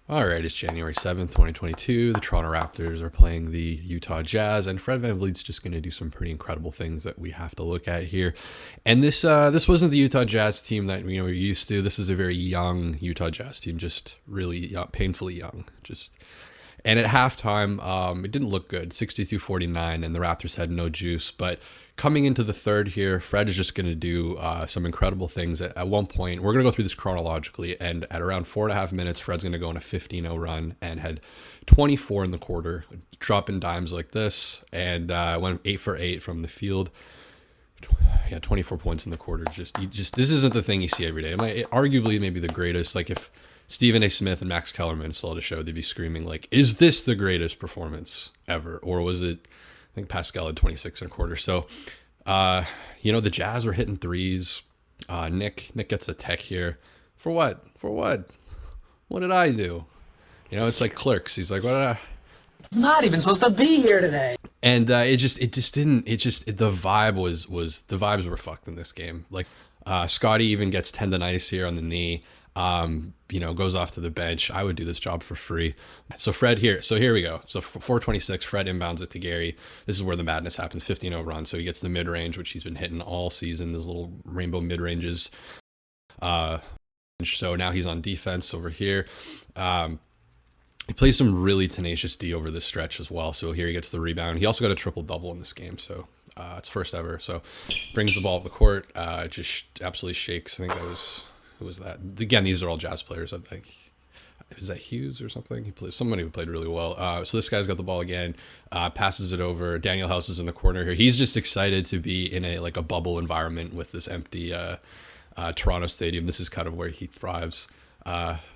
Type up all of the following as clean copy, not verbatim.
All right, it's January 7th, 2022. The Toronto Raptors are playing the Utah Jazz, and Fred VanVleet's just going to do some pretty incredible things that we have to look at here. And this wasn't the Utah Jazz team that we're used to. This is a very young Utah Jazz team, just really young, painfully young. And at halftime, it didn't look good, 62-49, and the Raptors had no juice. But coming into the third here, Fred is just going to do some incredible things. At one point, we're going to go through this chronologically, and at around 4.5 minutes, Fred's going to go on a 15-0 run and had 24 in the quarter, dropping dimes like this, and went 8 for 8 from the field. Yeah, 24 points in the quarter. This isn't the thing you see every day. Arguably, maybe the greatest. Like if Stephen A. Smith and Max Kellerman saw the show, they'd be screaming like, "Is this the greatest performance ever?" Or was it? I think Pascal had 26 and a quarter. So, the Jazz were hitting threes. Nick gets a tech here. For what? For what? What did I do? It's like Clerks. He's like, "What did I?" Not even supposed to be here today. And the vibes were fucked in this game. Like Scotty even gets tendonitis here on the knee. Goes off to the bench. I would do this job for free. So Fred here. So here we go. So 4:26, Fred inbounds it to Gary. This is where the madness happens. 15-0 run. So he gets the mid range, which he's been hitting all season. Those little rainbow mid ranges. So now he's on defense over here. He plays some really tenacious D over this stretch as well. So here he gets the rebound. He also got a triple double in this game. So it's first ever. So brings the ball up the court. Just absolutely shakes. I think that was. Who was that? Again, these are all Jazz players. I think, is that Hughes or something? He plays somebody who played really well. So this guy's got the ball again, passes it over. Daniel House is in the corner here. He's just excited to be in a bubble environment with this empty Toronto stadium. This is kind of where he thrives.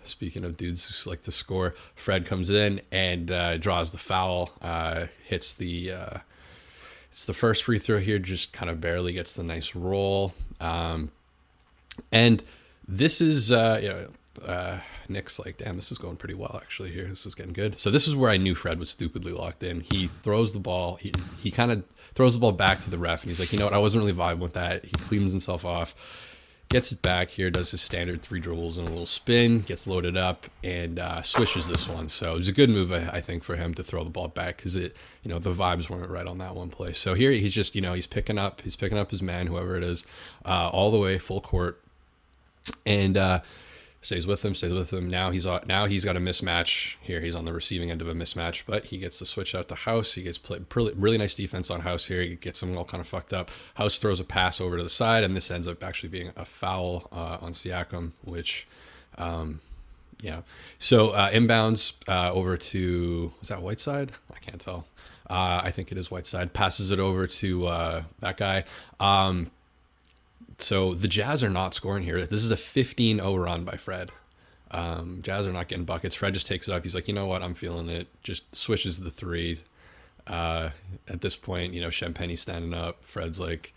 Speaking of dudes who like to score, Fred comes in and draws the foul. Hits it's the first free throw here. Just kind of barely gets the nice roll. And this is, Nick's like, damn, this is going pretty well actually here. This is getting good. So this is where I knew Fred was stupidly locked in. He throws the ball. He kind of throws the ball back to the ref. And he's like, you know what? I wasn't really vibing with that. He cleans himself off, gets it back here, does his standard 3 dribbles and a little spin, gets loaded up, and swishes this one. So it was a good move, I think, for him to throw the ball back because the vibes weren't right on that one play. So here he's just, he's picking up his man, whoever it is, all the way full court. And stays with him. Now he's got a mismatch here. He's on the receiving end of a mismatch, but he gets the switch out to House. He gets really nice defense on House here. He gets him all kind of fucked up. House throws a pass over to the side, and this ends up actually being a foul on Siakam, which, yeah. So inbounds over to, was that Whiteside? I can't tell. I think it is Whiteside. Passes it over to that guy. So the Jazz are not scoring here. This is a 15-0 run by Fred. Jazz are not getting buckets. Fred just takes it up. He's like, you know what? I'm feeling it. Just swishes the 3. At this point, Champagne's standing up. Fred's like,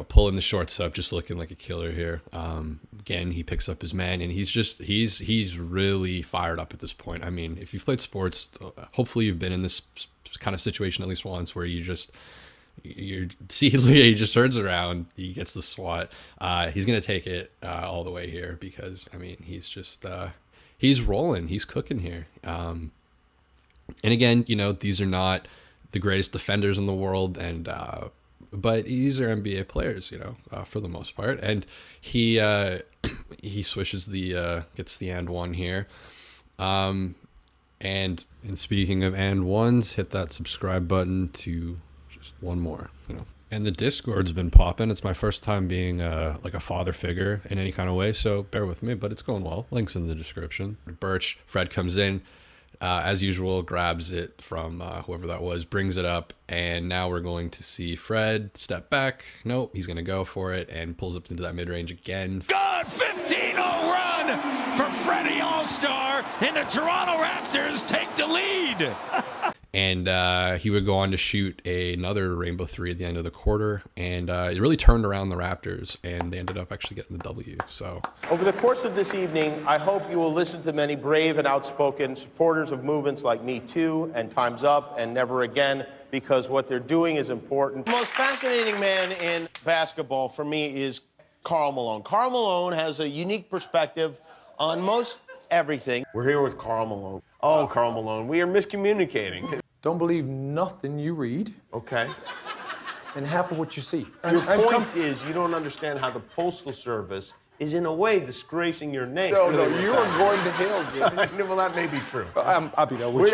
pulling the shorts up, just looking like a killer here. Again, he picks up his man, and he's really fired up at this point. I mean, if you've played sports, hopefully you've been in this kind of situation at least once where he just turns around, he gets the swat. He's gonna take it all the way here because he's just he's rolling, he's cooking here. And again, these are not the greatest defenders in the world, and but these are NBA players, for the most part. And he swishes gets the and one here. And speaking of and ones, hit that subscribe button to one more, And the Discord's been popping. It's my first time being like a father figure in any kind of way, so bear with me, but it's going well. Links in the description. Birch, Fred comes in, as usual, grabs it from whoever that was, brings it up, and now we're going to see Fred step back. Nope, he's going to go for it and pulls up into that mid-range again. Good 15-0 run for Freddie All-Star, and the Toronto Raptors take the lead. And he would go on to shoot another rainbow 3 at the end of the quarter. And it really turned around the Raptors, and they ended up actually getting the W. So over the course of this evening, I hope you will listen to many brave and outspoken supporters of movements like Me Too and Time's Up and Never Again, because what they're doing is important. The most fascinating man in basketball for me is Karl Malone. Karl Malone has a unique perspective on most everything. We're here with Karl Malone. Oh, Karl Malone, we are miscommunicating. Don't believe nothing you read Okay. and half of what you see. Your point is you don't understand how the Postal Service is in a way disgracing your name. No, you are going to hell, Jimmy. Well, that may be true. I'll be there with you.